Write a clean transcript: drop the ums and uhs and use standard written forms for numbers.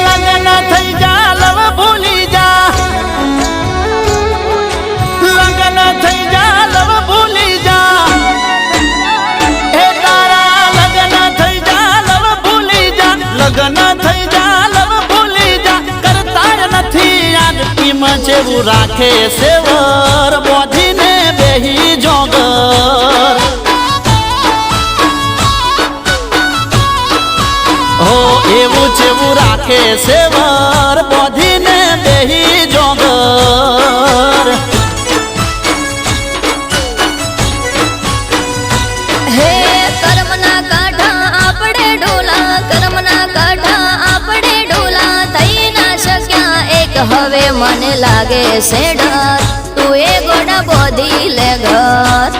લગન થઈ જા લવ ભૂલી જા, લગન થઈ જા લવ ભૂલી જા, હે તારા લગન થઈ જા લવ ભૂલી જા, લગન થઈ જા લવ ભૂલી જા, કરતા નથી યાદ ટીમ જેવું રાખે સેવર બોધીને બેહી જોગર, હો એવું જેવું રાખે સેવર બોધીને બેહી જોગર। હે કર્મના કાઢા આપણે ડોલા, કર્મના કાઢા આપણે ડોલા, થઈ ના શક્યા એક હવે મને લાગે છે ડર, તું એ ગોડા બોધી લે ઘર।